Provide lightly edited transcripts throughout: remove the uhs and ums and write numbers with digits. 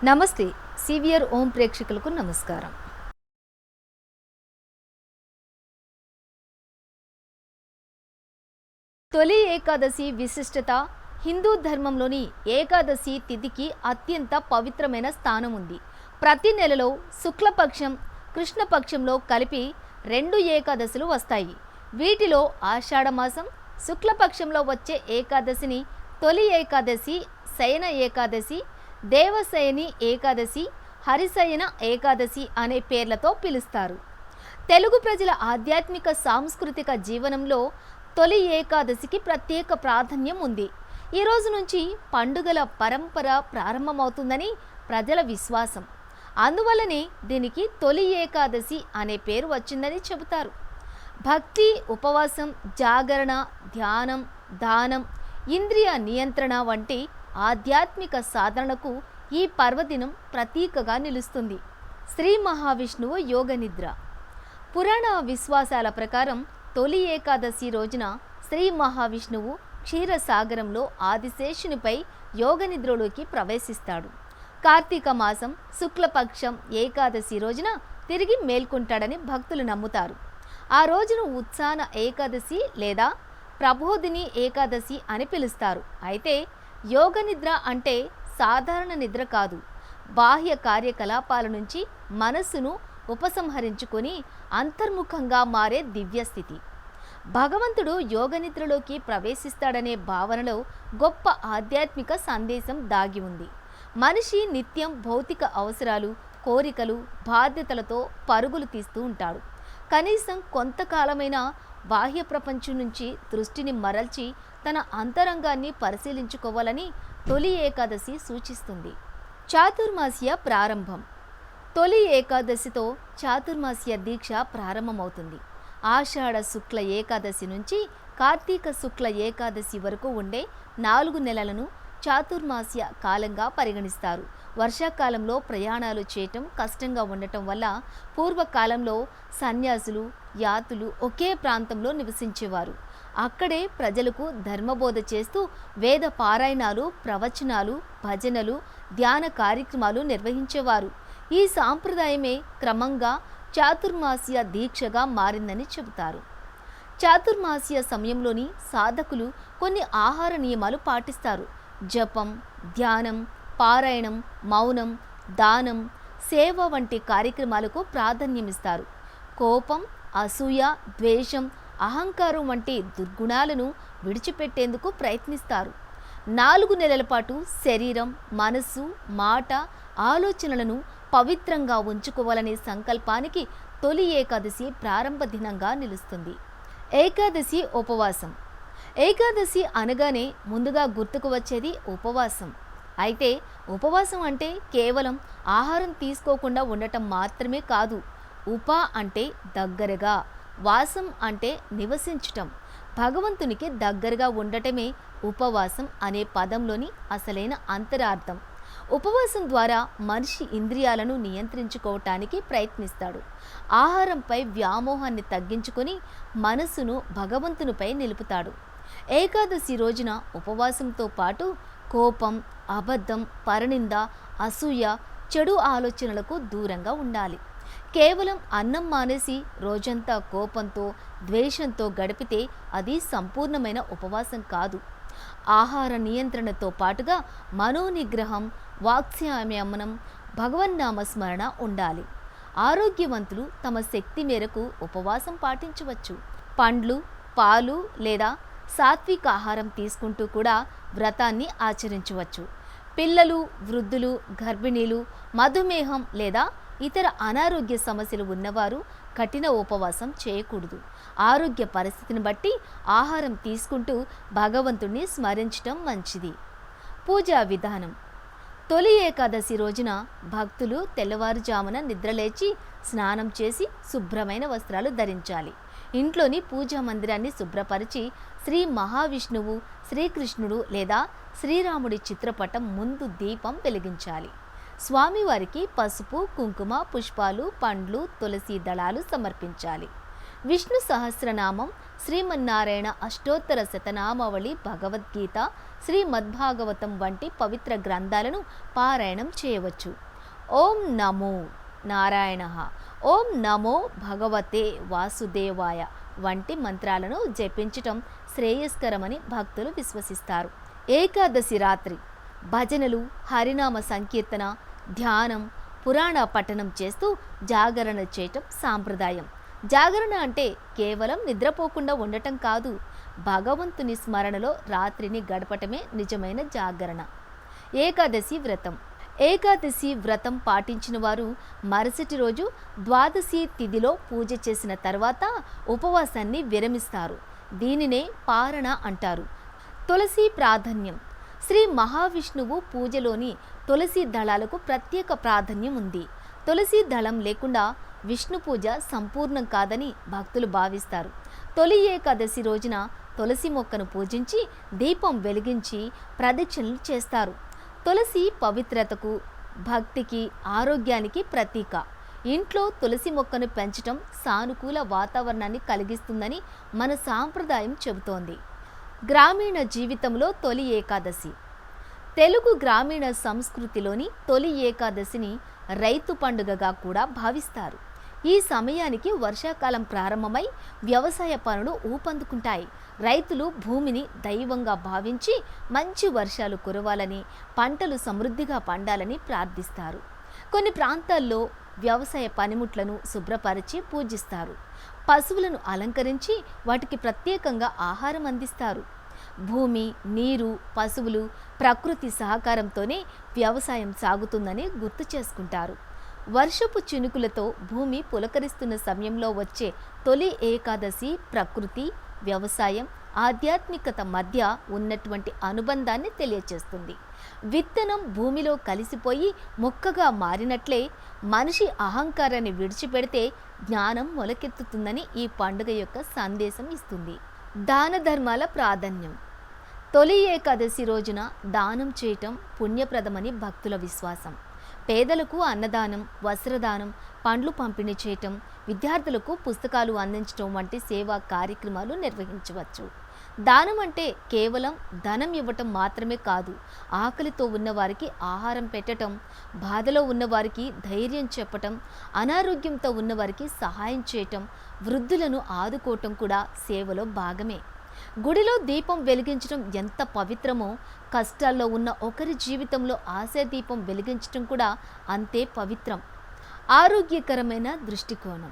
నమస్తే సివిఆర్ ఓం ప్రేక్షకులకు నమస్కారం. తొలి ఏకాదశి విశిష్టత హిందూ ధర్మంలోని ఏకాదశి తిథికి అత్యంత పవిత్రమైన స్థానం ఉంది. ప్రతి నెలలో శుక్లపక్షం కృష్ణపక్షంలో కలిపి 2 ఏకాదశులు వస్తాయి. వీటిలో ఆషాఢమాసం శుక్లపక్షంలో వచ్చే ఏకాదశిని తొలి ఏకాదశి, శయన ఏకాదశి, దేవశయని ఏకాదశి, హరిశయన ఏకాదశి అనే పేర్లతో పిలుస్తారు. తెలుగు ప్రజల ఆధ్యాత్మిక సాంస్కృతిక జీవనంలో తొలి ఏకాదశికి ప్రత్యేక ప్రాధాన్యం ఉంది. ఈ రోజు నుంచి పండుగల పరంపర ప్రారంభమవుతుందని ప్రజల విశ్వాసం. అందువల్లనే దీనికి తొలి ఏకాదశి అనే పేరు వచ్చిందని చెబుతారు. భక్తి, ఉపవాసం, జాగరణ, ధ్యానం, దానం, ఇంద్రియ నియంత్రణ వంటి ఆధ్యాత్మిక సాధనకు ఈ పర్వదినం ప్రతీకగా నిలుస్తుంది. శ్రీ మహావిష్ణువు యోగనిద్ర. పురాణ విశ్వాసాల ప్రకారం తొలి ఏకాదశి రోజున శ్రీ మహావిష్ణువు క్షీరసాగరంలో ఆదిశేషునిపై యోగనిద్రలోకి ప్రవేశిస్తాడు. కార్తీక మాసం శుక్లపక్షం ఏకాదశి రోజున తిరిగి మేల్కొంటాడని భక్తులు నమ్ముతారు. ఆ రోజును ఉత్సాన ఏకాదశి లేదా ప్రబోధిని ఏకాదశి అని పిలుస్తారు. అయితే యోగనిద్ర అంటే సాధారణ నిద్ర కాదు. బాహ్య కార్యకలాపాల నుంచి మనస్సును ఉపసంహరించుకొని అంతర్ముఖంగా మారే దివ్యస్థితి. భగవంతుడు యోగనిద్రలోకి ప్రవేశిస్తాడనే భావనలో గొప్ప ఆధ్యాత్మిక సందేశం దాగి ఉంది. మనిషి నిత్యం భౌతిక అవసరాలు, కోరికలు, బాధ్యతలతో పరుగులు తీస్తూ ఉంటాడు. కనీసం కొంతకాలమైనా బాహ్య ప్రపంచం నుంచి దృష్టిని మరల్చి తన అంతరంగాన్ని పరిశీలించుకోవాలని తొలి ఏకాదశి సూచిస్తుంది. చాతుర్మాస్య ప్రారంభం. తొలి ఏకాదశితో చాతుర్మాస్య దీక్ష ప్రారంభమవుతుంది. ఆషాఢ శుక్ల ఏకాదశి నుంచి కార్తీక శుక్ల ఏకాదశి వరకు ఉండే 4 నెలలను చాతుర్మాస్య కాలంగా పరిగణిస్తారు. వర్షాకాలంలో ప్రయాణాలు చేయటం కష్టంగా ఉండటం వల్ల పూర్వకాలంలో సన్యాసులు, యాతులు ఒకే ప్రాంతంలో నివసించేవారు. అక్కడే ప్రజలకు ధర్మబోధ చేస్తూ వేద పారాయణాలు, ప్రవచనాలు, భజనలు, ధ్యాన కార్యక్రమాలు నిర్వహించేవారు. ఈ సాంప్రదాయమే క్రమంగా చాతుర్మాస్య దీక్షగా మారిందని చెబుతారు. చాతుర్మాస్య సమయంలోని సాధకులు కొన్ని ఆహార నియమాలు పాటిస్తారు. జపం, ధ్యానం, పారాయణం, మౌనం, దానం, సేవ వంటి కార్యక్రమాలకు ప్రాధాన్యమిస్తారు. కోపం, అసూయ, ద్వేషం, అహంకారం వంటి దుర్గుణాలను విడిచిపెట్టేందుకు ప్రయత్నిస్తారు. 4 నెలల పాటు శరీరం, మనస్సు, మాట, ఆలోచనలను పవిత్రంగా ఉంచుకోవాలనే సంకల్పానికి తొలి ఏకాదశి ప్రారంభ దినంగా నిలుస్తుంది. ఏకాదశి ఉపవాసం. ఏకాదశి అనగానే ముందుగా గుర్తుకు వచ్చేది ఉపవాసం. అయితే ఉపవాసం అంటే కేవలం ఆహారం తీసుకోకుండా ఉండటం మాత్రమే కాదు. ఉప అంటే దగ్గరగా, వాసం అంటే నివసించటం. భగవంతునికి దగ్గరగా ఉండటమే ఉపవాసం అనే పదంలోని అసలైన అంతరార్థం. ఉపవాసం ద్వారా మనిషి ఇంద్రియాలను నియంత్రించుకోవటానికి ప్రయత్నిస్తాడు. ఆహారంపై వ్యామోహాన్ని తగ్గించుకొని మనస్సును భగవంతునిపై నిలుపుతాడు. ఏకాదశి రోజున ఉపవాసంతో పాటు కోపం, అబద్ధం, పరనింద, అసూయ, చెడు ఆలోచనలకు దూరంగా ఉండాలి. కేవలం అన్నం మానేసి రోజంతా కోపంతో, ద్వేషంతో గడిపితే అది సంపూర్ణమైన ఉపవాసం కాదు. ఆహార నియంత్రణతో పాటుగా మనోనిగ్రహం, వాక్స్యామ్యమనం, భగవన్నామస్మరణ ఉండాలి. ఆరోగ్యవంతులు తమ శక్తి మేరకు ఉపవాసం పాటించవచ్చు. పండ్లు, పాలు లేదా సాత్విక ఆహారం తీసుకుంటూ కూడా వ్రతాన్ని ఆచరించవచ్చు. పిల్లలు, వృద్ధులు, గర్భిణీలు, మధుమేహం లేదా ఇతర అనారోగ్య సమస్యలు ఉన్నవారు కఠిన ఉపవాసం చేయకూడదు. ఆరోగ్య పరిస్థితిని బట్టి ఆహారం తీసుకుంటూ భగవంతుణ్ణి స్మరించటం మంచిది. పూజా విధానం. తొలి ఏకాదశి రోజున భక్తులు తెల్లవారుజామున నిద్రలేచి స్నానం చేసి శుభ్రమైన వస్త్రాలు ధరించాలి. ఇంట్లోని పూజా మందిరాన్ని శుభ్రపరిచి శ్రీ మహావిష్ణువు, శ్రీకృష్ణుడు లేదా శ్రీరాముడి చిత్రపటం ముందు దీపం వెలిగించాలి. స్వామివారికి పసుపు, కుంకుమ, పుష్పాలు, పండ్లు, తులసి దళాలు సమర్పించాలి. విష్ణు సహస్రనామం, శ్రీమన్నారాయణ అష్టోత్తర శతనామావళి, భగవద్గీత, శ్రీమద్భాగవతం వంటి పవిత్ర గ్రంథాలను పారాయణం చేయవచ్చు. ఓం నమో నారాయణ, ఓం నమో భగవతే వాసుదేవాయ వంటి మంత్రాలను జపించటం శ్రేయస్కరమని భక్తులు విశ్వసిస్తారు. ఏకాదశి రాత్రి భజనలు, హరినామ సంకీర్తన, ధ్యానం, పురాణ పఠనం చేస్తూ జాగరణ చేయటం సాంప్రదాయం. జాగరణ అంటే కేవలం నిద్రపోకుండా ఉండటం కాదు, భగవంతుని స్మరణలో రాత్రిని గడపటమే నిజమైన జాగరణ. ఏకాదశి వ్రతం. ఏకాదశి వ్రతం పాటించిన వారు మరుసటి రోజు ద్వాదశి తిథిలో పూజ చేసిన తర్వాత ఉపవాసాన్ని విరమిస్తారు. దీనినే పారణ అంటారు. తులసి ప్రాధాన్యం. శ్రీ మహావిష్ణువు పూజలోని తులసి దళాలకు ప్రత్యేక ప్రాధాన్యం ఉంది. తులసి దళం లేకుండా విష్ణు పూజ సంపూర్ణం కాదని భక్తులు భావిస్తారు. తొలి ఏకాదశి రోజున తులసి మొక్కను పూజించి దీపం వెలిగించి ప్రదక్షిణలు చేస్తారు. తులసి పవిత్రతకు, భక్తికి, ఆరోగ్యానికి ప్రతీక. ఇంట్లో తులసి మొక్కను పెంచటం సానుకూల వాతావరణాన్ని కలిగిస్తుందని మన సాంప్రదాయం చెబుతోంది. గ్రామీణ జీవితంలో తొలి ఏకాదశి. తెలుగు గ్రామీణ సంస్కృతిలోని తొలి ఏకాదశిని రైతు పండుగగా కూడా భావిస్తారు. ఈ సమయానికి వర్షాకాలం ప్రారంభమై వ్యవసాయ పనులు ఊపందుకుంటాయి. రైతులు భూమిని దైవంగా భావించి మంచి వర్షాలు కురవాలని, పంటలు సమృద్ధిగా పండాలని ప్రార్థిస్తారు. కొన్ని ప్రాంతాల్లో వ్యవసాయ పనిముట్లను శుభ్రపరిచి పూజిస్తారు. పశువులను అలంకరించి వాటికి ప్రత్యేకంగా ఆహారం అందిస్తారు. భూమి, నీరు, పశువులు, ప్రకృతి సహకారంతోనే వ్యవసాయం సాగుతుందని గుర్తు చేసుకుంటారు. వర్షపు చినుకులతో భూమి పులకరిస్తున్న సమయంలో వచ్చే తొలి ఏకాదశి ప్రకృతి, వ్యవసాయం, ఆధ్యాత్మికత మధ్య ఉన్నటువంటి అనుబంధాన్ని తెలియచేస్తుంది. విత్తనం భూమిలో కలిసిపోయి మొక్కగా మారినట్లే మనిషి అహంకారాన్ని విడిచిపెడితే జ్ఞానం మొలకెత్తుతుందని ఈ పండుగ యొక్క సందేశం ఇస్తుంది. దాన ధర్మాల ప్రాధాన్యం. తొలి ఏకాదశి రోజున దానం చేయటం పుణ్యప్రదమని భక్తుల విశ్వాసం. పేదలకు అన్నదానం, వస్త్రదానం, పండ్లు పంపిణీ చేయటం, విద్యార్థులకు పుస్తకాలు అందించడం వంటి సేవా కార్యక్రమాలు నిర్వహించవచ్చు. దానం అంటే కేవలం ధనం ఇవ్వటం మాత్రమే కాదు, ఆకలితో ఉన్నవారికి ఆహారం పెట్టటం, బాధలో ఉన్నవారికి ధైర్యం చెప్పటం, అనారోగ్యంతో ఉన్నవారికి సహాయం చేయటం, వృద్ధులను ఆదుకోవటం కూడా సేవలో భాగమే. గుడిలో దీపం వెలిగించడం ఎంత పవిత్రమో, కష్టాల్లో ఉన్న ఒకరి జీవితంలో ఆశాదీపం వెలిగించడం కూడా అంతే పవిత్రం. ఆరోగ్యకరమైన దృష్టికోణం.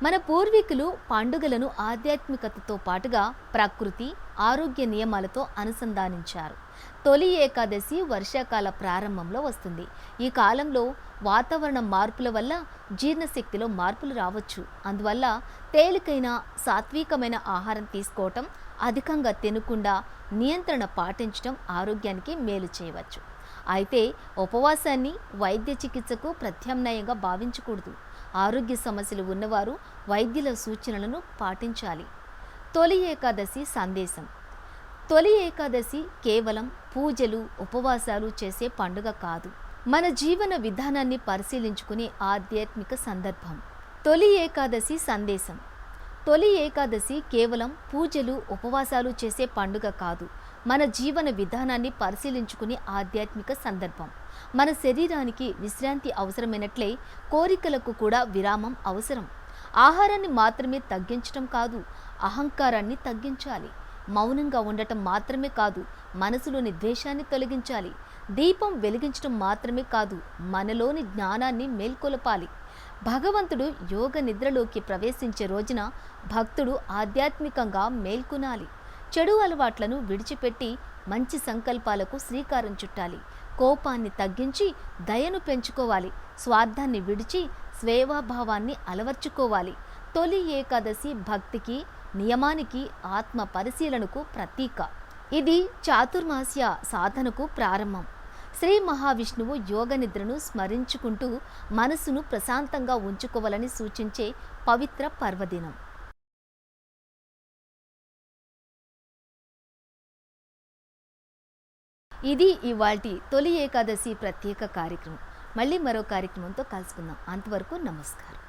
మన పూర్వీకులు పండుగలను ఆధ్యాత్మికతతో పాటుగా ప్రకృతి, ఆరోగ్య నియమాలతో అనుసంధానించారు. తొలి ఏకాదశి వర్షాకాల ప్రారంభంలో వస్తుంది. ఈ కాలంలో వాతావరణ మార్పుల వల్ల జీర్ణశక్తిలో మార్పులు రావచ్చు. అందువల్ల తేలికైన సాత్వికమైన ఆహారం తీసుకోవటం, అధికంగా తినకుండా నియంత్రణ పాటించడం ఆరోగ్యానికి మేలు చేయవచ్చు. అయితే ఉపవాసాన్ని వైద్య చికిత్సకు ప్రత్యామ్నాయంగా భావించకూడదు. ఆరోగ్య సమస్యలు ఉన్నవారు వైద్యుల సూచనలను పాటించాలి. తొలి ఏకాదశి సందేశం. తొలి ఏకాదశి కేవలం పూజలు, ఉపవాసాలు చేసే పండుగ కాదు, మన జీవన విధానాన్ని పరిశీలించుకునే ఆధ్యాత్మిక సందర్భం. తొలి ఏకాదశి సందేశం. తొలి ఏకాదశి కేవలం పూజలు, ఉపవాసాలు చేసే పండుగ కాదు, మన జీవన విధానాన్ని పరిశీలించుకునే ఆధ్యాత్మిక సందర్భం. మన శరీరానికి విశ్రాంతి అవసరమైనట్లే కోరికలకు కూడా విరామం అవసరం. ఆహారాన్ని మాత్రమే తగ్గించటం కాదు, అహంకారాన్ని తగ్గించాలి. మౌనంగా ఉండటం మాత్రమే కాదు, మనసులోని ద్వేషాన్ని తొలగించాలి. దీపం వెలిగించడం మాత్రమే కాదు, మనలోని జ్ఞానాన్ని మేల్కొలపాలి. భగవంతుడు యోగ నిద్రలోకి ప్రవేశించే రోజున భక్తుడు ఆధ్యాత్మికంగా మేల్కొనాలి. చెడు అలవాట్లను విడిచిపెట్టి మంచి సంకల్పాలకు శ్రీకారం చుట్టాలి. కోపాన్ని తగ్గించి దయను పెంచుకోవాలి. స్వార్థాన్ని విడిచి స్వేవాభావాన్ని అలవర్చుకోవాలి. తొలి ఏకాదశి భక్తికి, నియమానికి, ఆత్మ పరిశీలనకు ప్రతీక. ఇది చాతుర్మాస్య సాధనకు ప్రారంభం. శ్రీ మహావిష్ణువు యోగ నిద్రను స్మరించుకుంటూ మనసును ప్రశాంతంగా ఉంచుకోవాలని సూచించే పవిత్ర పర్వదినం. ఇది ఇవాల్టి తొలి ఏకాదశి ప్రత్యేక కార్యక్రమం. మళ్ళీ మరో కార్యక్రమంతో కలుసుకుందాం. అంతవరకు నమస్కారం.